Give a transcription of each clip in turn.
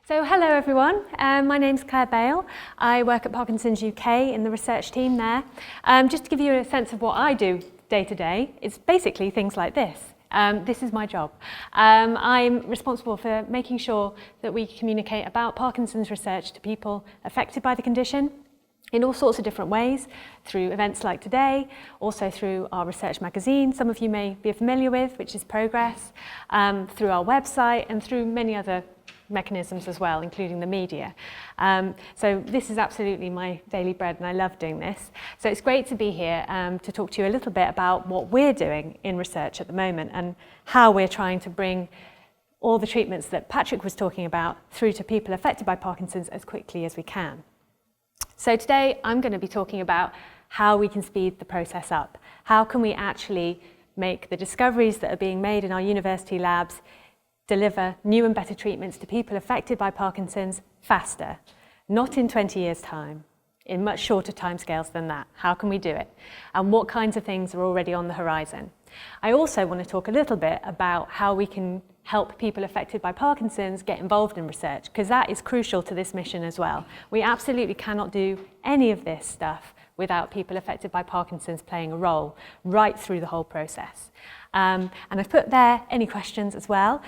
So hello everyone, my name's Claire Bale. I work at Parkinson's UK in the research team there. Just to give you a sense of what I do day to day, it's basically things like this. This is my job. I'm responsible for making sure that we communicate about Parkinson's research to people affected by the condition in all sorts of different ways, through events like today, also through our research magazine, some of you may be familiar with, which is Progress, through our website and through many other mechanisms as well, including the media. So this is absolutely my daily bread and I love doing this. So it's great to be here to talk to you a little bit about what we're doing in research at the moment and how we're trying to bring all the treatments that Patrick was talking about through to people affected by Parkinson's as quickly as we can. So today I'm going to be talking about how we can speed the process up. How can we actually make the discoveries that are being made in our university labs deliver new and better treatments to people affected by Parkinson's faster, not in 20 years' time, in much shorter timescales than that. How can we do it? And what kinds of things are already on the horizon? I also want to talk a little bit about how we can help people affected by Parkinson's get involved in research, because that is crucial to this mission as well. We absolutely cannot do any of this stuff without people affected by Parkinson's playing a role right through the whole process. And I've put there any questions as well.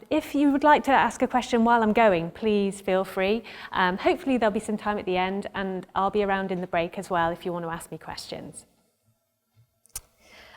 If you would like to ask a question while I'm going, please feel free. Hopefully there'll be some time at the end and I'll be around in the break as well if you want to ask me questions.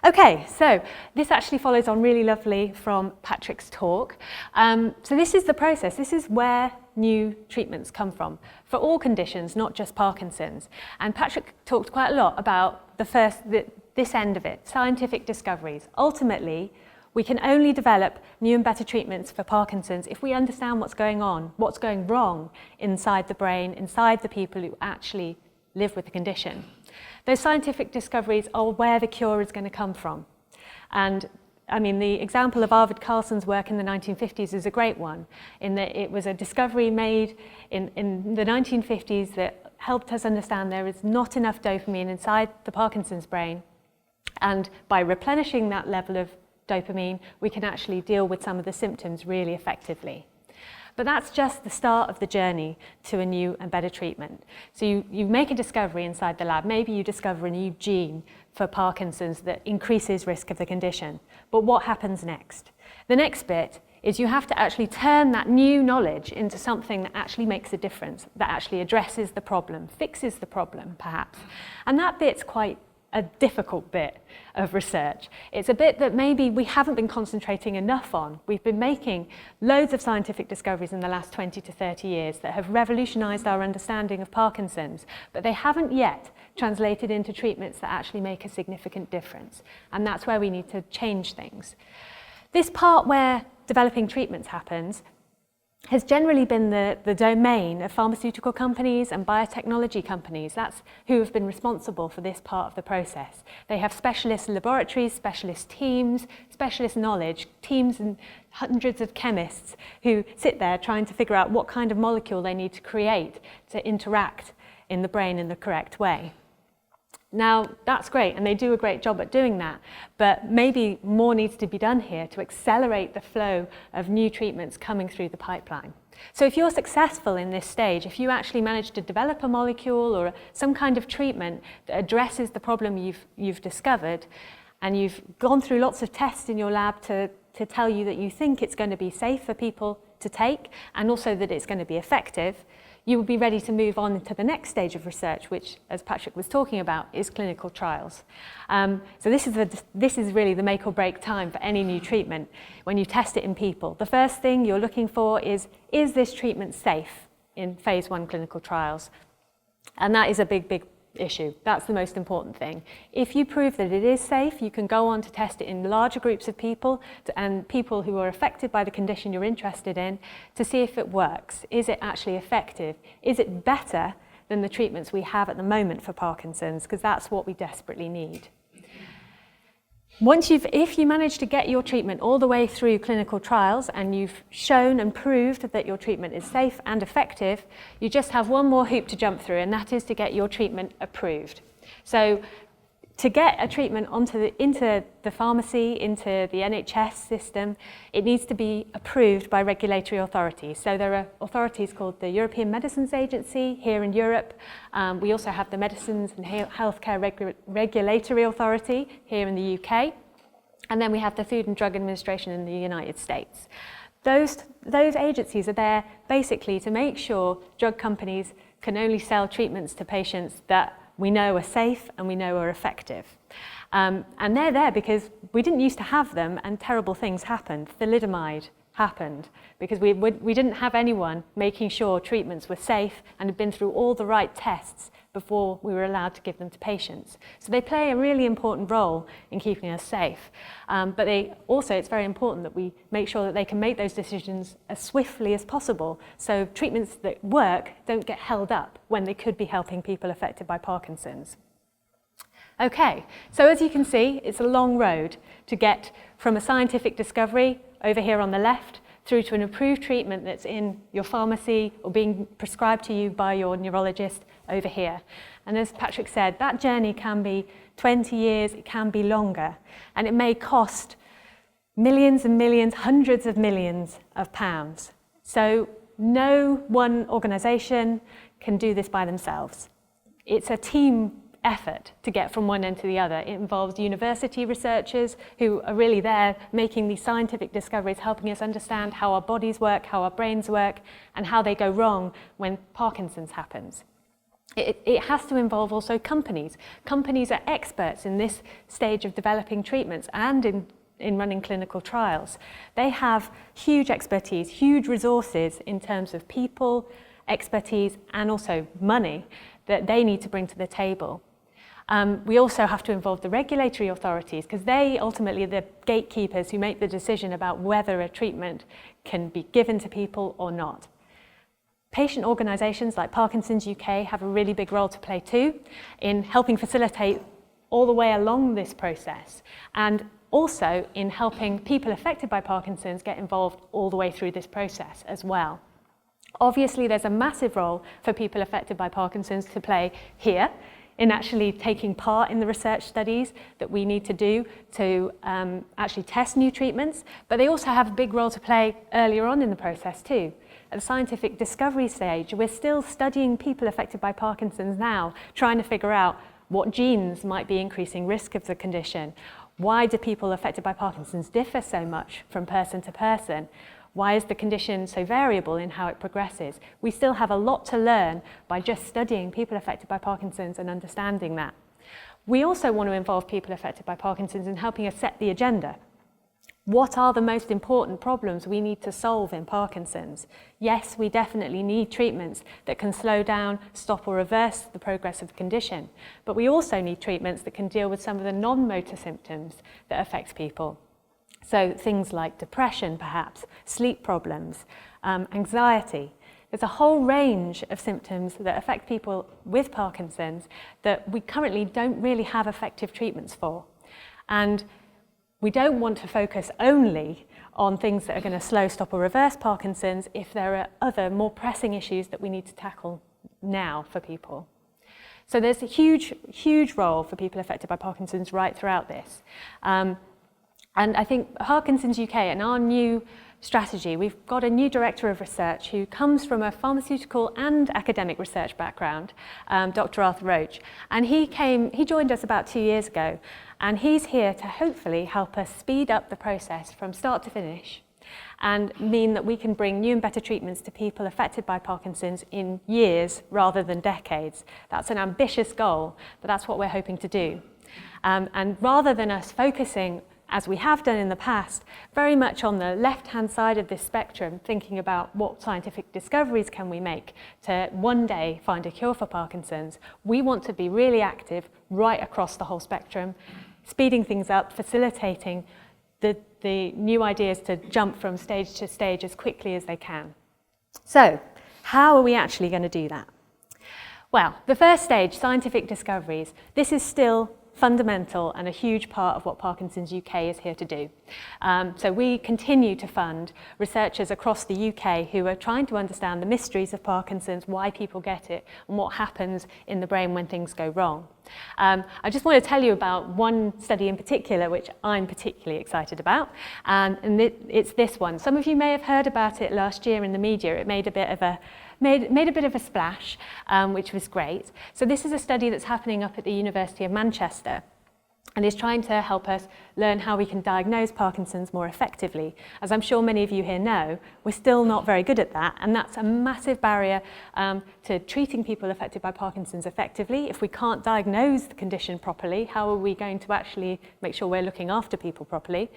Okay, so this actually follows on really lovely from Patrick's talk. So this is the process. This is where new treatments come from for all conditions, not just Parkinson's. And Patrick talked quite a lot about this end of it, scientific discoveries. Ultimately, we can only develop new and better treatments for Parkinson's if we understand what's going on, what's going wrong inside the brain, inside the people who actually live with the condition. Those scientific discoveries are where the cure is going to come from. And I mean, the example of Arvid Carlsson's work in the 1950s is a great one, in that it was a discovery made in the 1950s that helped us understand there is not enough dopamine inside the Parkinson's brain. And by replenishing that level of dopamine, we can actually deal with some of the symptoms really effectively. But that's just the start of the journey to a new and better treatment. So you make a discovery inside the lab. Maybe you discover a new gene for Parkinson's that increases risk of the condition. But what happens next? The next bit is you have to actually turn that new knowledge into something that actually makes a difference, that actually addresses the problem, fixes the problem, perhaps. And that bit's quite a difficult bit of research. It's a bit that maybe we haven't been concentrating enough on. We've been making loads of scientific discoveries in the last 20 to 30 years that have revolutionized our understanding of Parkinson's, but they haven't yet translated into treatments that actually make a significant difference. And that's where we need to change things. This part where developing treatments happens has generally been the domain of pharmaceutical companies and biotechnology companies. That's who have been responsible for this part of the process. They have specialist laboratories, specialist teams, specialist knowledge, teams and hundreds of chemists who sit there trying to figure out what kind of molecule they need to create to interact in the brain in the correct way. Now, that's great, and they do a great job at doing that, but maybe more needs to be done here to accelerate the flow of new treatments coming through the pipeline. So if you're successful in this stage, if you actually manage to develop a molecule or some kind of treatment that addresses the problem you've discovered, and you've gone through lots of tests in your lab to tell you that you think it's going to be safe for people to take, and also that it's going to be effective, you will be ready to move on to the next stage of research, which, as Patrick was talking about, is clinical trials. So this is really the make or break time for any new treatment when you test it in people. The first thing you're looking for is this treatment safe in phase 1 clinical trials? And that is a big issue. That's the most important thing. If you prove that it is safe, you can go on to test it in larger groups of people and people who are affected by the condition you're interested in to see if it works. Is it actually effective? Is it better than the treatments we have at the moment for Parkinson's? Because that's what we desperately need. If you manage to get your treatment all the way through clinical trials and you've shown and proved that your treatment is safe and effective, you just have one more hoop to jump through, and that is to get your treatment approved. So to get a treatment into the pharmacy, into the NHS system, it needs to be approved by regulatory authorities. So there are authorities called the European Medicines Agency here in Europe. We also have the Medicines and Healthcare Regulatory Authority here in the UK. And then we have the Food and Drug Administration in the United States. Those agencies are there basically to make sure drug companies can only sell treatments to patients that we know are safe and we know are effective. And they're there because we didn't used to have them and terrible things happened. Thalidomide happened because we didn't have anyone making sure treatments were safe and had been through all the right tests before we were allowed to give them to patients. So they play a really important role in keeping us safe. But it's very important that we make sure that they can make those decisions as swiftly as possible so treatments that work don't get held up when they could be helping people affected by Parkinson's. Okay, so as you can see, it's a long road to get from a scientific discovery over here on the left through to an approved treatment that's in your pharmacy or being prescribed to you by your neurologist over here. And as Patrick said, that journey can be 20 years, it can be longer, and it may cost millions and millions, hundreds of millions of pounds. So no one organisation can do this by themselves. It's a team effort to get from one end to the other. It involves university researchers who are really there making these scientific discoveries, helping us understand how our bodies work, how our brains work, and how they go wrong when Parkinson's happens. It has to involve also companies. Companies are experts in this stage of developing treatments and in running clinical trials. They have huge expertise, huge resources in terms of people, expertise, and also money that they need to bring to the table. We also have to involve the regulatory authorities because they ultimately are the gatekeepers who make the decision about whether a treatment can be given to people or not. Patient organisations like Parkinson's UK have a really big role to play too in helping facilitate all the way along this process and also in helping people affected by Parkinson's get involved all the way through this process as well. Obviously, there's a massive role for people affected by Parkinson's to play here in actually taking part in the research studies that we need to do to actually test new treatments, but they also have a big role to play earlier on in the process too. At the scientific discovery stage, we're still studying people affected by Parkinson's now, trying to figure out what genes might be increasing risk of the condition. Why do people affected by Parkinson's differ so much from person to person? Why is the condition so variable in how it progresses? We still have a lot to learn by just studying people affected by Parkinson's and understanding that. We also want to involve people affected by Parkinson's in helping us set the agenda. What are the most important problems we need to solve in Parkinson's? Yes, we definitely need treatments that can slow down, stop or reverse the progress of the condition, but we also need treatments that can deal with some of the non-motor symptoms that affect people. So things like depression, perhaps, sleep problems, anxiety. There's a whole range of symptoms that affect people with Parkinson's that we currently don't really have effective treatments for. And we don't want to focus only on things that are going to slow, stop or reverse Parkinson's if there are other more pressing issues that we need to tackle now for people. So there's a huge, huge role for people affected by Parkinson's right throughout this. And I think Parkinson's UK and our new strategy, we've got a new director of research who comes from a pharmaceutical and academic research background, Dr. Arthur Roach. And he joined us about 2 years ago, and he's here to hopefully help us speed up the process from start to finish and mean that we can bring new and better treatments to people affected by Parkinson's in years rather than decades. That's an ambitious goal, but that's what we're hoping to do. And rather than us focusing, as we have done in the past, very much on the left-hand side of this spectrum, thinking about what scientific discoveries can we make to one day find a cure for Parkinson's, we want to be really active right across the whole spectrum, speeding things up, facilitating the new ideas to jump from stage to stage as quickly as they can. So, how are we actually going to do that? Well, the first stage, scientific discoveries, this is still fundamental and a huge part of what Parkinson's UK is here to do. So we continue to fund researchers across the UK who are trying to understand the mysteries of Parkinson's, why people get it, and what happens in the brain when things go wrong. I just want to tell you about one study in particular which I'm particularly excited about, and it's this one. Some of you may have heard about it last year in the media. It made a bit of a splash, which was great. So this is a study that's happening up at the University of Manchester, and is trying to help us learn how we can diagnose Parkinson's more effectively. As I'm sure many of you here know, we're still not very good at that, and that's a massive barrier to treating people affected by Parkinson's effectively. If we can't diagnose the condition properly, how are we going to actually make sure we're looking after people properly?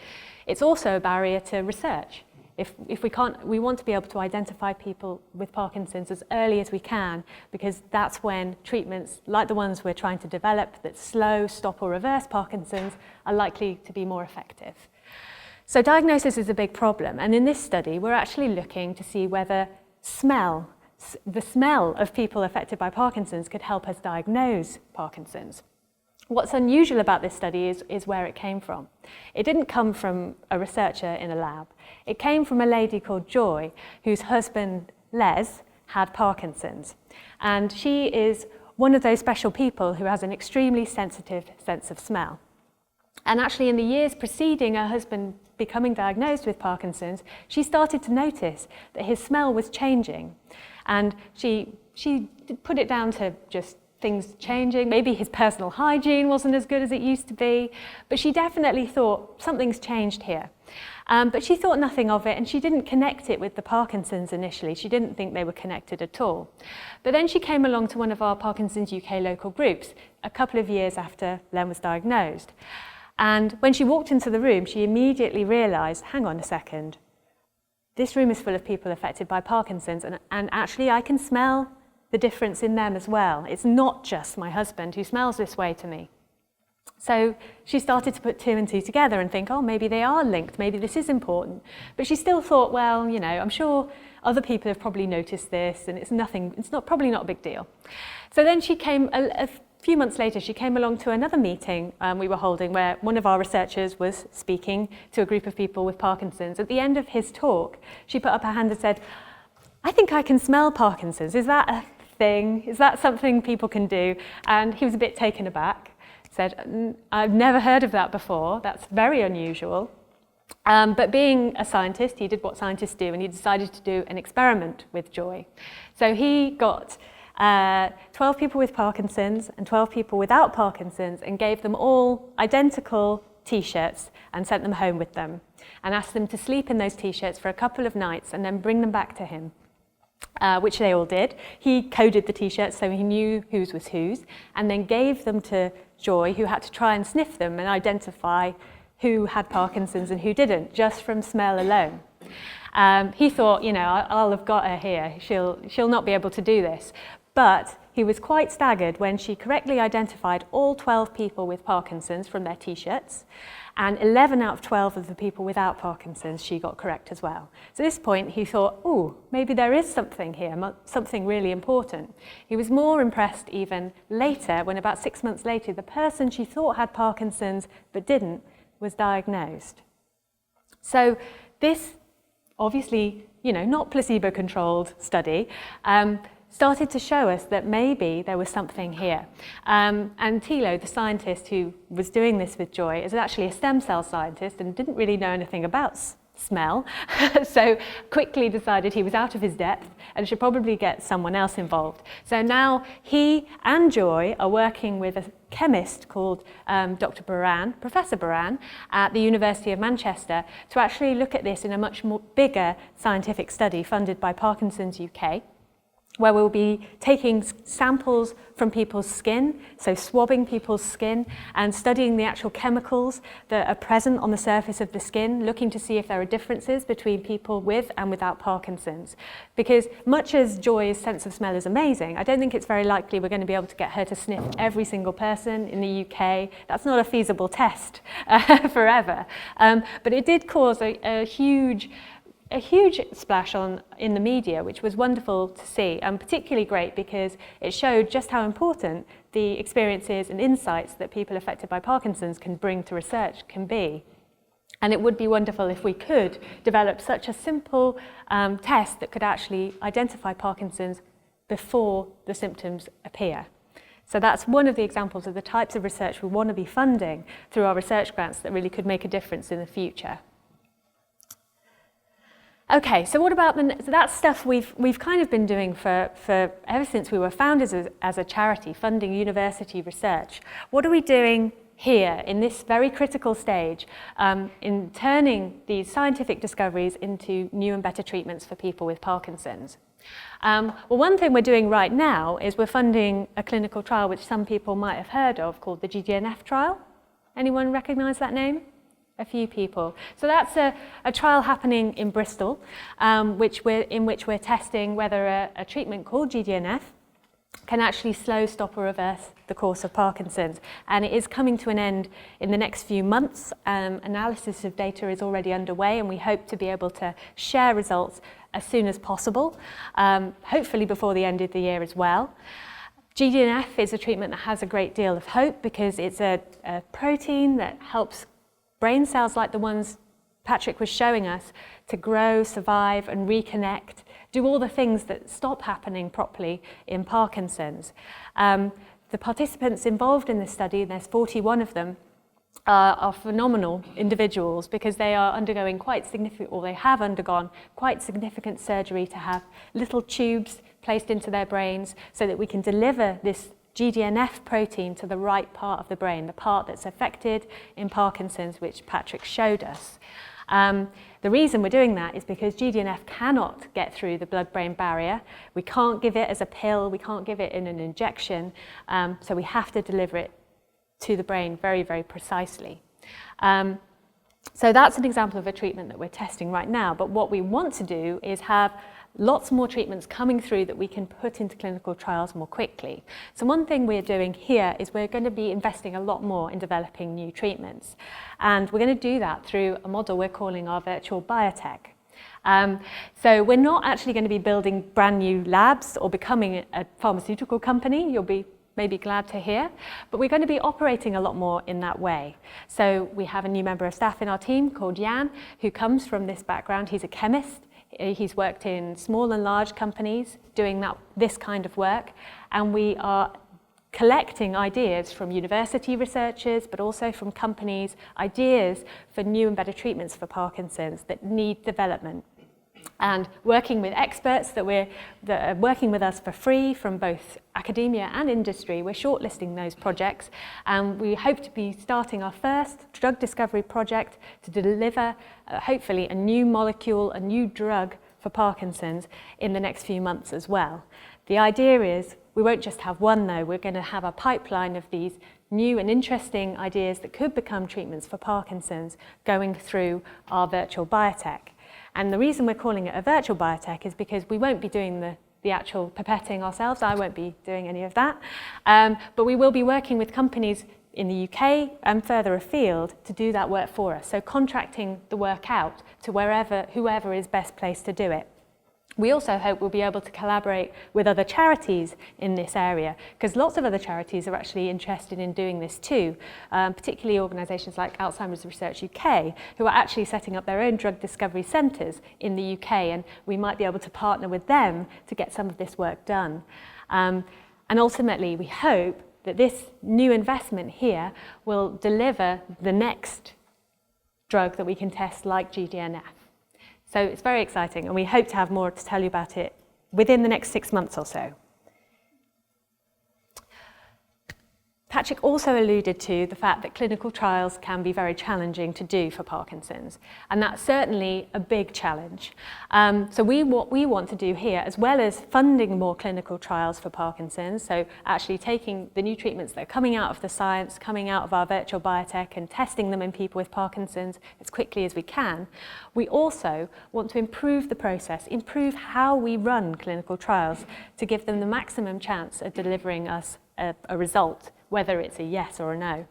It's also a barrier to research. If we can't, we want to be able to identify people with Parkinson's as early as we can, because that's when treatments like the ones we're trying to develop that slow, stop or reverse Parkinson's are likely to be more effective. So diagnosis is a big problem, and in this study we're actually looking to see whether the smell of people affected by Parkinson's could help us diagnose Parkinson's. What's unusual about this study is where it came from. It didn't come from a researcher in a lab. It came from a lady called Joy, whose husband, Les, had Parkinson's. And she is one of those special people who has an extremely sensitive sense of smell. And actually, in the years preceding her husband becoming diagnosed with Parkinson's, she started to notice that his smell was changing. And she put it down to just things changing. Maybe his personal hygiene wasn't as good as it used to be, but she definitely thought something's changed here. But she thought nothing of it, and she didn't connect it with the Parkinson's initially. She didn't think they were connected at all. But then she came along to one of our Parkinson's UK local groups a couple of years after Len was diagnosed. And when she walked into the room, she immediately realised, hang on a second, this room is full of people affected by Parkinson's, and actually I can smell the difference in them as well. It's not just my husband who smells this way to me. So she started to put two and two together and think, oh, maybe they are linked, maybe this is important. But she still thought, well, you know, I'm sure other people have probably noticed this, and probably not a big deal. So then she came, a few months later, she came along to another meeting we were holding where one of our researchers was speaking to a group of people with Parkinson's. At the end of his talk, she put up her hand and said, I think I can smell Parkinson's. Is that a thing? Is that something people can do? And he was a bit taken aback. Said, I've never heard of that before. That's very unusual. But being a scientist, he did what scientists do, and he decided to do an experiment with Joy. So he got 12 people with Parkinson's and 12 people without Parkinson's and gave them all identical T-shirts and sent them home with them and asked them to sleep in those T-shirts for a couple of nights and then bring them back to him. Which they all did. He coded the T-shirts so he knew whose was whose, and then gave them to Joy, who had to try and sniff them and identify who had Parkinson's and who didn't, just from smell alone. He thought, you know, I'll have got her here. She'll not be able to do this. But he was quite staggered when she correctly identified all 12 people with Parkinson's from their T-shirts, and 11 out of 12 of the people without Parkinson's she got correct as well. So at this point he thought, oh, maybe there is something here, something really important. He was more impressed even later, when about 6 months later, the person she thought had Parkinson's but didn't was diagnosed. So this, obviously, you know, not placebo-controlled study, started to show us that maybe there was something here. And Thilo, the scientist who was doing this with Joy, is actually a stem cell scientist and didn't really know anything about smell, so quickly decided he was out of his depth and should probably get someone else involved. So now he and Joy are working with a chemist called Professor Baran at the University of Manchester to actually look at this in a much more bigger scientific study funded by Parkinson's UK, where we'll be taking samples from people's skin, so swabbing people's skin and studying the actual chemicals that are present on the surface of the skin, looking to see if there are differences between people with and without Parkinson's. Because much as Joy's sense of smell is amazing, I don't think it's very likely we're going to be able to get her to sniff every single person in the UK. That's not a feasible test forever. But it did cause a huge splash in the media, which was wonderful to see, and particularly great because it showed just how important the experiences and insights that people affected by Parkinson's can bring to research can be. And it would be wonderful if we could develop such a simple test that could actually identify Parkinson's before the symptoms appear. So that's one of the examples of the types of research we want to be funding through our research grants that really could make a difference in the future. Okay, so what about so that's stuff we've kind of been doing for ever since we were founded as a charity, funding university research. What are we doing here in this very critical stage in turning these scientific discoveries into new and better treatments for people with Parkinson's? Well, one thing we're doing right now is we're funding a clinical trial which some people might have heard of called the Gdnf Trial. Anyone recognise that name? A few people. So that's a trial happening in Bristol, in which we're testing whether a treatment called Gdnf can actually slow, stop or reverse the course of Parkinson's. And it is coming to an end in the next few months. Analysis of data is already underway and we hope to be able to share results as soon as possible, hopefully before the end of the year as well. Gdnf is a treatment that has a great deal of hope because it's a protein that helps brain cells like the ones Patrick was showing us to grow, survive and reconnect, do all the things that stop happening properly in Parkinson's. The participants involved in this study, there's 41 of them, are phenomenal individuals because they are undergoing quite significant, or they have undergone quite significant surgery to have little tubes placed into their brains so that we can deliver this Gdnf protein to the right part of the brain, the part that's affected in Parkinson's, which Patrick showed us. The reason we're doing that is because Gdnf cannot get through the blood-brain barrier. We can't give it as a pill, we can't give it in an injection, so we have to deliver it to the brain very, very precisely. So that's an example of a treatment that we're testing right now, but what we want to do is have lots more treatments coming through that we can put into clinical trials more quickly. So one thing we're doing here is we're going to be investing a lot more in developing new treatments. And we're going to do that through a model we're calling our virtual biotech. So we're not actually going to be building brand new labs or becoming a pharmaceutical company. You'll be maybe glad to hear, but we're going to be operating a lot more in that way. So we have a new member of staff in our team called Jan, who comes from this background. He's a chemist. He's worked in small and large companies doing this kind of work, and we are collecting ideas from university researchers, but also from companies, ideas for new and better treatments for Parkinson's that need development. And working with experts that are working with us for free from both academia and industry, we're shortlisting those projects, and we hope to be starting our first drug discovery project to deliver hopefully a new molecule, a new drug for Parkinson's in the next few months as well. The idea is we won't just have one though, we're going to have a pipeline of these new and interesting ideas that could become treatments for Parkinson's going through our virtual biotech. And the reason we're calling it a virtual biotech is because we won't be doing the actual pipetting ourselves. I won't be doing any of that. But we will be working with companies in the UK and further afield to do that work for us. So contracting the work out to whoever is best placed to do it. We also hope we'll be able to collaborate with other charities in this area, because lots of other charities are actually interested in doing this too, particularly organisations like Alzheimer's Research UK, who are actually setting up their own drug discovery centres in the UK, and we might be able to partner with them to get some of this work done. And ultimately, we hope that this new investment here will deliver the next drug that we can test like Gdnf. So it's very exciting, and we hope to have more to tell you about it within the next 6 months or so. Patrick also alluded to the fact that clinical trials can be very challenging to do for Parkinson's, and that's certainly a big challenge. So what we want to do here, as well as funding more clinical trials for Parkinson's, so actually taking the new treatments that are coming out of the science, coming out of our virtual biotech and testing them in people with Parkinson's as quickly as we can, we also want to improve the process, improve how we run clinical trials to give them the maximum chance of delivering us a result, whether it's a yes or a no.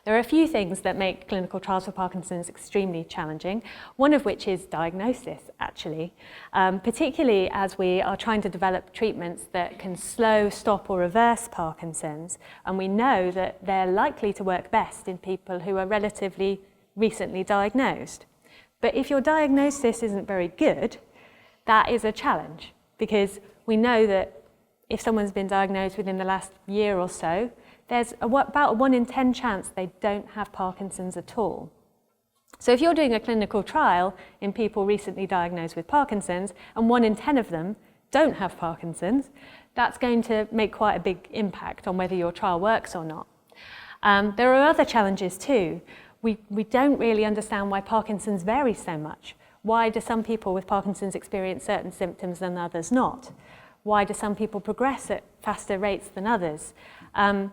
There are a few things that make clinical trials for Parkinson's extremely challenging, one of which is diagnosis, actually, particularly as we are trying to develop treatments that can slow, stop or reverse Parkinson's, and we know that they're likely to work best in people who are relatively recently diagnosed. But if your diagnosis isn't very good, that is a challenge, because we know that if someone's been diagnosed within the last year or so, there's about a 1 in 10 chance they don't have Parkinson's at all. So if you're doing a clinical trial in people recently diagnosed with Parkinson's and 1 in 10 of them don't have Parkinson's, that's going to make quite a big impact on whether your trial works or not. There are other challenges too. We don't really understand why Parkinson's varies so much. Why do some people with Parkinson's experience certain symptoms and others not? Why do some people progress at faster rates than others?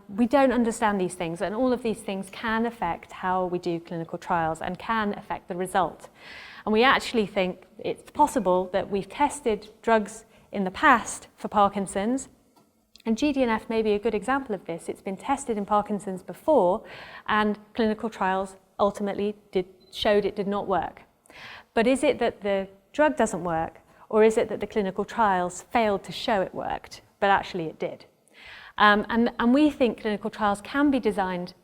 We don't understand these things, and all of these things can affect how we do clinical trials and can affect the result. And we actually think it's possible that we've tested drugs in the past for Parkinson's, and Gdnf may be a good example of this. It's been tested in Parkinson's before, and clinical trials ultimately showed it did not work. But is it that the drug doesn't work, or is it that the clinical trials failed to show it worked, but actually it did? And we think clinical trials can be designed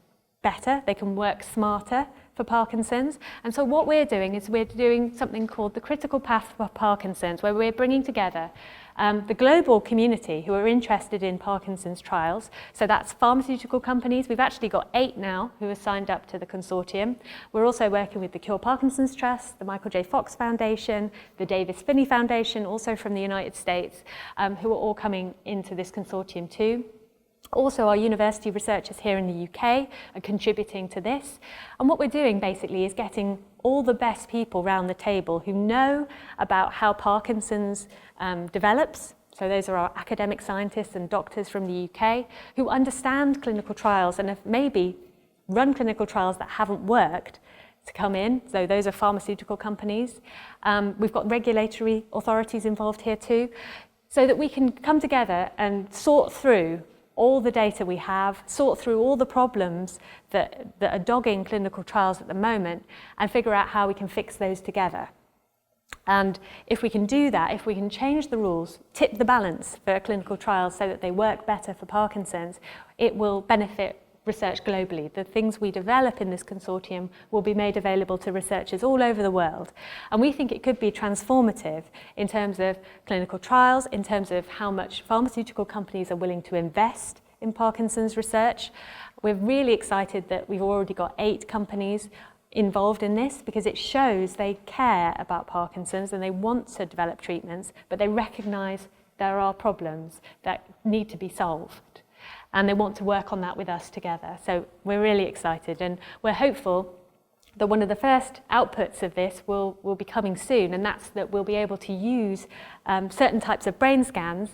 better, they can work smarter for Parkinson's. And so what we're doing is we're doing something called the Critical Path for Parkinson's, where we're bringing together the global community who are interested in Parkinson's trials. So that's pharmaceutical companies. We've actually got 8 now who are signed up to the consortium. We're also working with the Cure Parkinson's Trust, the Michael J. Fox Foundation, the Davis Phinney Foundation, also from the United States, who are all coming into this consortium too. Also, our university researchers here in the UK are contributing to this. And what we're doing basically is getting all the best people around the table who know about how Parkinson's develops. So those are our academic scientists and doctors from the UK who understand clinical trials and have maybe run clinical trials that haven't worked to come in. So those are pharmaceutical companies. We've got regulatory authorities involved here too, so that we can come together and sort through all the data we have, sort through all the problems that are dogging clinical trials at the moment, and figure out how we can fix those together. And if we can do that, if we can change the rules, tip the balance for clinical trials so that they work better for Parkinson's, it will benefit research globally. The things we develop in this consortium will be made available to researchers all over the world. And we think it could be transformative in terms of clinical trials, in terms of how much pharmaceutical companies are willing to invest in Parkinson's research. We're really excited that we've already got 8 companies involved in this, because it shows they care about Parkinson's and they want to develop treatments, but they recognise there are problems that need to be solved. And they want to work on that with us together. So we're really excited, and we're hopeful that one of the first outputs of this will be coming soon, and that's that we'll be able to use certain types of brain scans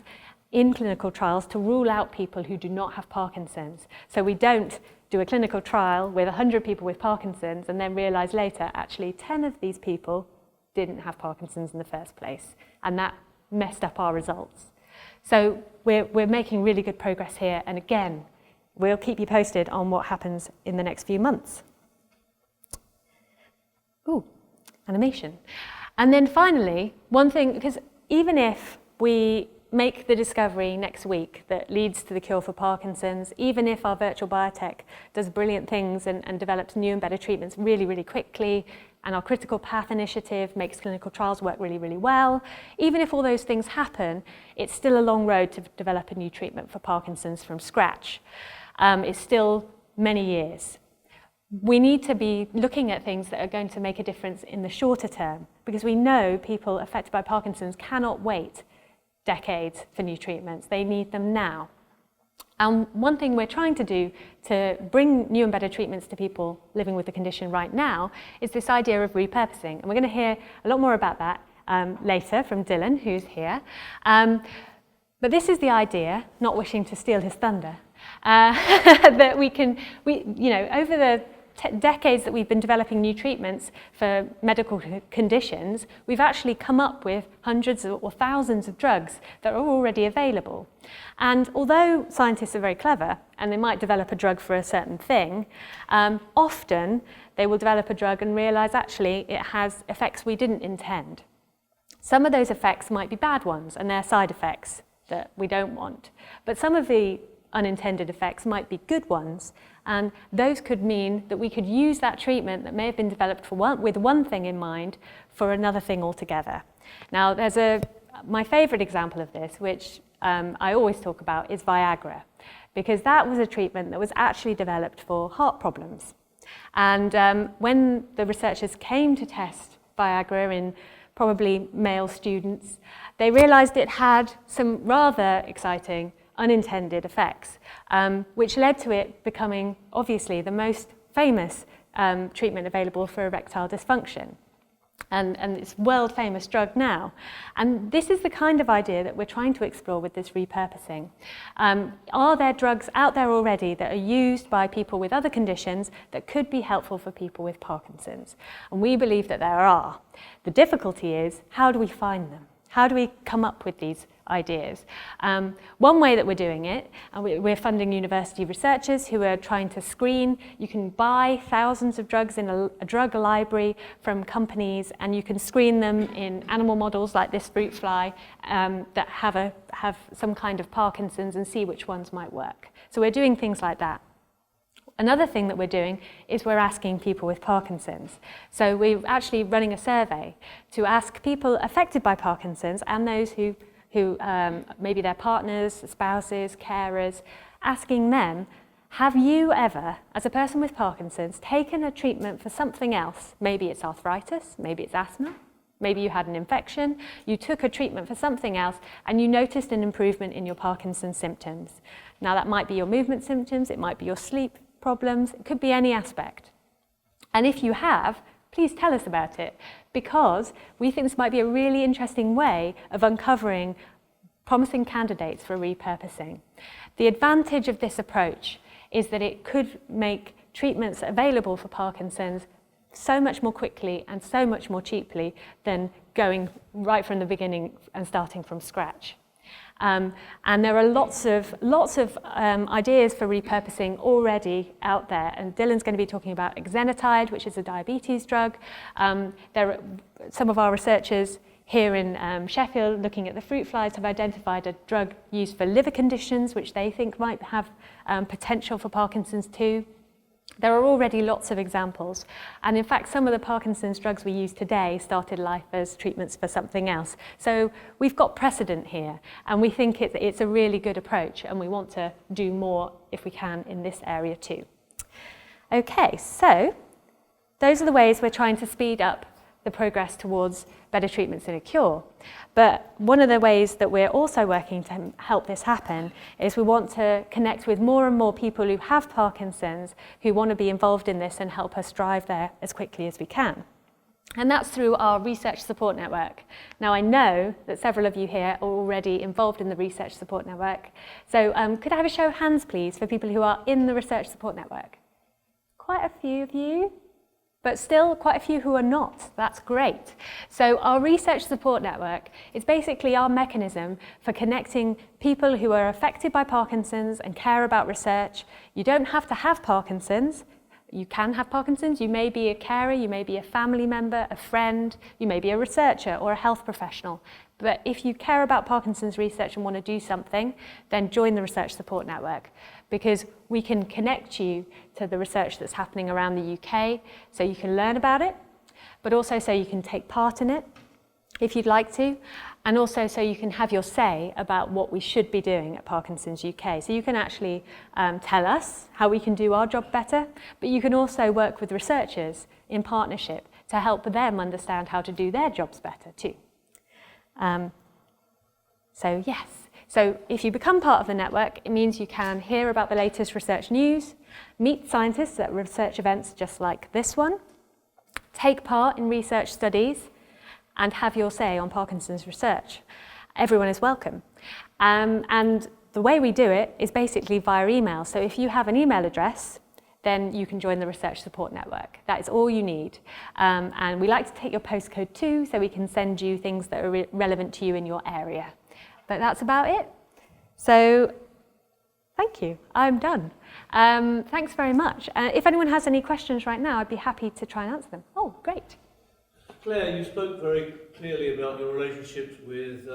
in clinical trials to rule out people who do not have Parkinson's. So we don't do a clinical trial with 100 people with Parkinson's and then realise later actually 10 of these people didn't have Parkinson's in the first place, and that messed up our results. So we're making really good progress here, and again, we'll keep you posted on what happens in the next few months. Ooh, animation. And then finally, one thing, because even if we make the discovery next week that leads to the cure for Parkinson's, even if our virtual biotech does brilliant things and develops new and better treatments really, really quickly, and our Critical Path initiative makes clinical trials work really, really well, even if all those things happen, it's still a long road to develop a new treatment for Parkinson's from scratch. It's still many years. We need to be looking at things that are going to make a difference in the shorter term, because we know people affected by Parkinson's cannot wait decades for new treatments. They need them now. And one thing we're trying to do to bring new and better treatments to people living with the condition right now is this idea of repurposing. And we're going to hear a lot more about that later from Dylan, who's here. But this is the idea, not wishing to steal his thunder, that over the decades that we've been developing new treatments for medical conditions, we've actually come up with hundreds or thousands of drugs that are already available. And although scientists are very clever and they might develop a drug for a certain thing, often they will develop a drug and realise actually it has effects we didn't intend. Some of those effects might be bad ones and they're side effects that we don't want. But some of the unintended effects might be good ones, and those could mean that we could use that treatment that may have been developed with one thing in mind for another thing altogether. Now, there's my favourite example of this, which I always talk about is Viagra, because that was a treatment that was actually developed for heart problems. And when the researchers came to test Viagra in probably male students, they realized it had some rather exciting unintended effects, which led to it becoming obviously the most famous treatment available for erectile dysfunction. And it's a world famous drug now. And this is the kind of idea that we're trying to explore with this repurposing. Are there drugs out there already that are used by people with other conditions that could be helpful for people with Parkinson's? And we believe that there are. The difficulty is, how do we find them? How do we come up with these ideas? One way that we're doing it, and we're funding university researchers who are trying to screen. You can buy thousands of drugs in a drug library from companies, and you can screen them in animal models like this fruit fly that have some kind of Parkinson's and see which ones might work. So we're doing things like that. Another thing that we're doing is we're asking people with Parkinson's. So we're actually running a survey to ask people affected by Parkinson's and those who maybe their partners, spouses, carers, asking them, have you ever, as a person with Parkinson's, taken a treatment for something else? Maybe it's arthritis, maybe it's asthma, maybe you had an infection, you took a treatment for something else and you noticed an improvement in your Parkinson's symptoms. Now that might be your movement symptoms, it might be your sleep problems, it could be any aspect. And if you have, please tell us about it, because we think this might be a really interesting way of uncovering promising candidates for repurposing. The advantage of this approach is that it could make treatments available for Parkinson's so much more quickly and so much more cheaply than going right from the beginning and starting from scratch. And there are lots of ideas for repurposing already out there. And Dylan's going to be talking about exenatide, which is a diabetes drug. Some of our researchers here in Sheffield, looking at the fruit flies, have identified a drug used for liver conditions, which they think might have potential for Parkinson's too. There are already lots of examples, and in fact some of the Parkinson's drugs we use today started life as treatments for something else. So we've got precedent here, and we think it's a really good approach, and we want to do more if we can in this area too. Okay, so those are the ways we're trying to speed up the progress towards better treatments and a cure. But one of the ways that we're also working to help this happen is we want to connect with more and more people who have Parkinson's, who want to be involved in this and help us drive there as quickly as we can. And that's through our research support network. Now I know that several of you here are already involved in the research support network. So could I have a show of hands please for people who are in the research support network? Quite a few of you. But still quite a few who are not. That's great. So our research support network is basically our mechanism for connecting people who are affected by Parkinson's and care about research. You don't have to have Parkinson's. You can have Parkinson's. You may be a carer, you may be a family member, a friend, you may be a researcher or a health professional. But if you care about Parkinson's research and want to do something, then join the research support network, because we can connect you to the research that's happening around the UK so you can learn about it, but also so you can take part in it if you'd like to, and also so you can have your say about what we should be doing at Parkinson's UK. So you can actually tell us how we can do our job better, but you can also work with researchers in partnership to help them understand how to do their jobs better too. So yes. So if you become part of the network, it means you can hear about the latest research news, meet scientists at research events just like this one, take part in research studies, and have your say on Parkinson's research. Everyone is welcome. And the way we do it is basically via email. So if you have an email address, then you can join the research support network. That is all you need. And we like to take your postcode too, so we can send you things that are relevant to you in your area. But that's about it. So thank you, I'm done. Thanks very much. If anyone has any questions right now, I'd be happy to try and answer them. Oh, great. Claire, you spoke very clearly about your relationships with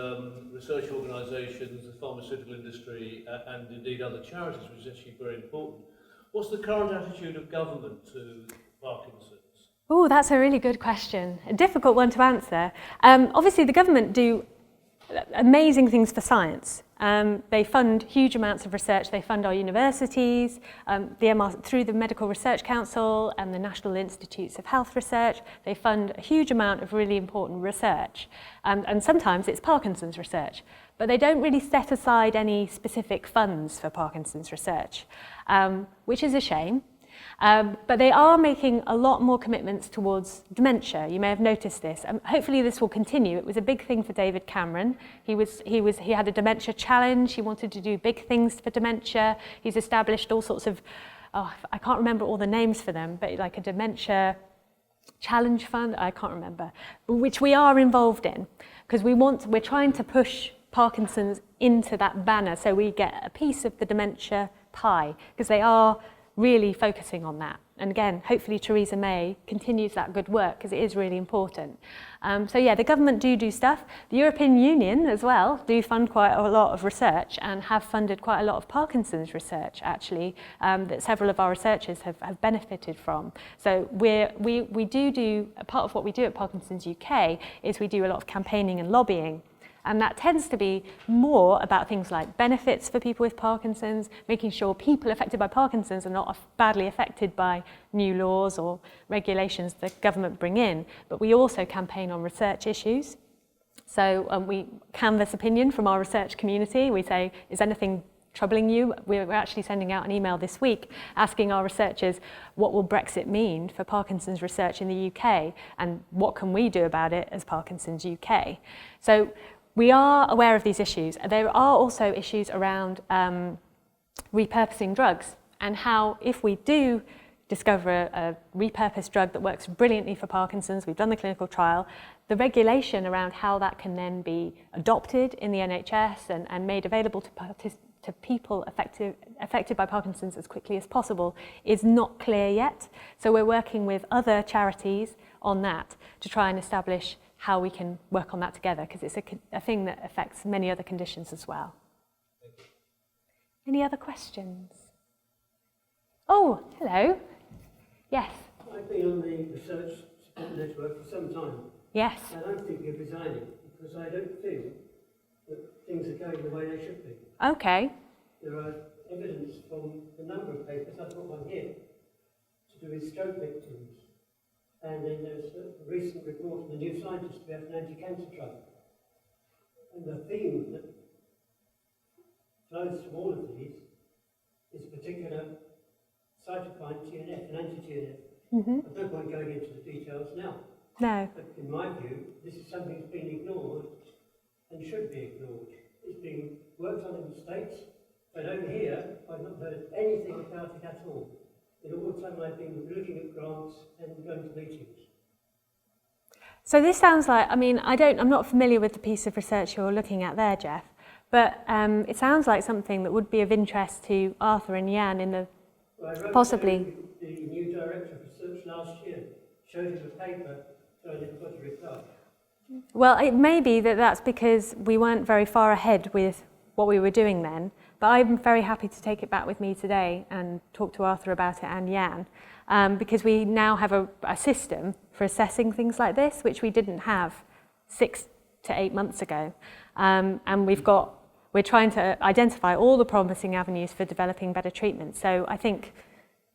research organisations, the pharmaceutical industry, and indeed other charities, which is actually very important. What's the current attitude of government to Parkinson's? Oh, that's a really good question. A difficult one to answer. Obviously, the government do amazing things for science. They fund huge amounts of research. They fund our universities, through the Medical Research Council and the National Institutes of Health Research. They fund a huge amount of really important research. And sometimes it's Parkinson's research. But they don't really set aside any specific funds for Parkinson's research, which is a shame. But they are making a lot more commitments towards dementia. You may have noticed this. Hopefully this will continue. It was a big thing for David Cameron. He had a dementia challenge. He wanted to do big things for dementia. He's established all sorts of, I can't remember all the names for them, but like a dementia challenge fund, I can't remember, which we are involved in because we're trying to push Parkinson's into that banner so we get a piece of the dementia pie because they are really focusing on that. And again, hopefully Theresa May continues that good work because it is really important. So yeah, the government do stuff. The European Union as well do fund quite a lot of research and have funded quite a lot of Parkinson's research actually that several of our researchers have benefited from. So we do part of what we do at Parkinson's UK is we do a lot of campaigning and lobbying. And that tends to be more about things like benefits for people with Parkinson's, making sure people affected by Parkinson's are not badly affected by new laws or regulations the government bring in. But we also campaign on research issues. So we canvass opinion from our research community. We say, is anything troubling you? We're actually sending out an email this week asking our researchers, what will Brexit mean for Parkinson's research in the UK? And what can we do about it as Parkinson's UK? So we are aware of these issues. There are also issues around repurposing drugs and how if we do discover a repurposed drug that works brilliantly for Parkinson's, we've done the clinical trial, the regulation around how that can then be adopted in the NHS and made available to people affected by Parkinson's as quickly as possible is not clear yet. So we're working with other charities on that to try and establish how we can work on that together, because it's a thing that affects many other conditions as well. Any other questions? Oh, hello. Yes. I've been on the research support network for some time. Yes. I don't think you're resigning because I don't feel that things are going the way they should be. Okay. There are evidence from a number of papers, I've got one here, to do with stroke victims. And then there's a recent report from the New Scientist about an anti-cancer trial. And the theme that flows from all of these is a particular cytokine, TNF, an anti-TNF. There's no point going into the details now. No. But in my view, this is something that's been ignored and should be ignored. It's being worked on in the States, but over here, I've not heard anything about it at all. In all the time I've been looking at grants and going to meetings. So this sounds like, I'm not familiar with the piece of research you're looking at there, Jeff, but it sounds like something that would be of interest to Arthur and Jan in the, possibly. The new director of research last year showed him a paper, so I didn't put a reply. Well, it may be that that's because we weren't very far ahead with what we were doing then. But I'm very happy to take it back with me today and talk to Arthur about it and Jan, because we now have a system for assessing things like this, which we didn't have 6 to 8 months ago. And we're trying to identify all the promising avenues for developing better treatment. So I think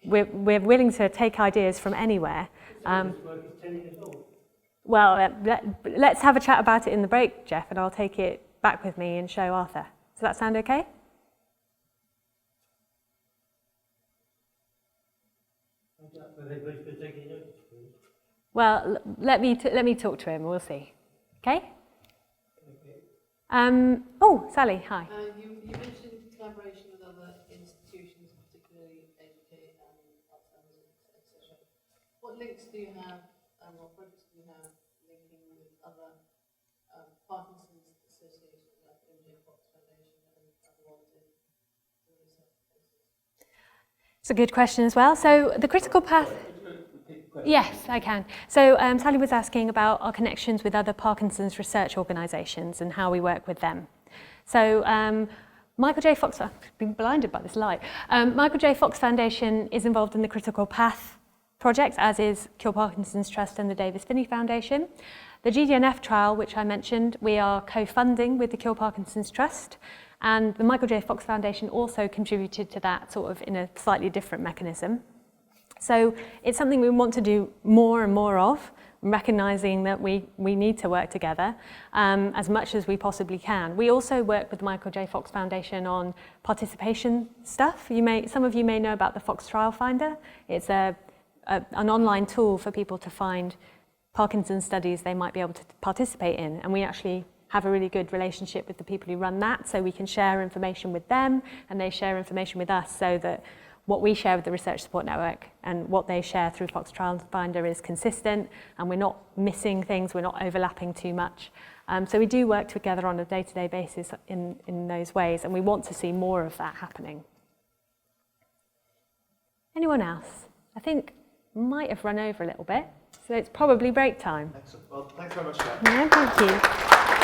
we're willing to take ideas from anywhere. This work is 10 years old. Well, let's have a chat about it in the break, Jeff, and I'll take it back with me and show Arthur. Does that sound okay? Well, let me talk to him. We'll see. Okay. Sally, hi. You mentioned collaboration with other institutions, particularly Educate and Alzheimer's, etc. What links do you have, and what projects do you have linking with other Parkinson's associations like Gdnf Trial and other wanted research places? It's a good question as well. So the critical path. Yes, I can. So Sally was asking about our connections with other Parkinson's research organisations and how we work with them. So Michael J. Fox, I've been blinded by this light. Michael J. Fox Foundation is involved in the Critical Path project, as is Cure Parkinson's Trust and the Davis Phinney Foundation. The Gdnf Trial, which I mentioned, we are co-funding with the Cure Parkinson's Trust. And the Michael J. Fox Foundation also contributed to that sort of in a slightly different mechanism. So it's something we want to do more and more of, recognising that we need to work together as much as we possibly can. We also work with the Michael J. Fox Foundation on participation stuff. Some of you may know about the Fox Trial Finder. It's an online tool for people to find Parkinson's studies they might be able to participate in, and we actually have a really good relationship with the people who run that, so we can share information with them and they share information with us, so that what we share with the Research Support Network and what they share through Fox Trial Finder is consistent, and we're not missing things, we're not overlapping too much. So we do work together on a day-to-day basis in those ways, and we want to see more of that happening. Anyone else? I think might have run over a little bit, so it's probably break time. Excellent. Well, thanks very much, Jack. Yeah, thank you.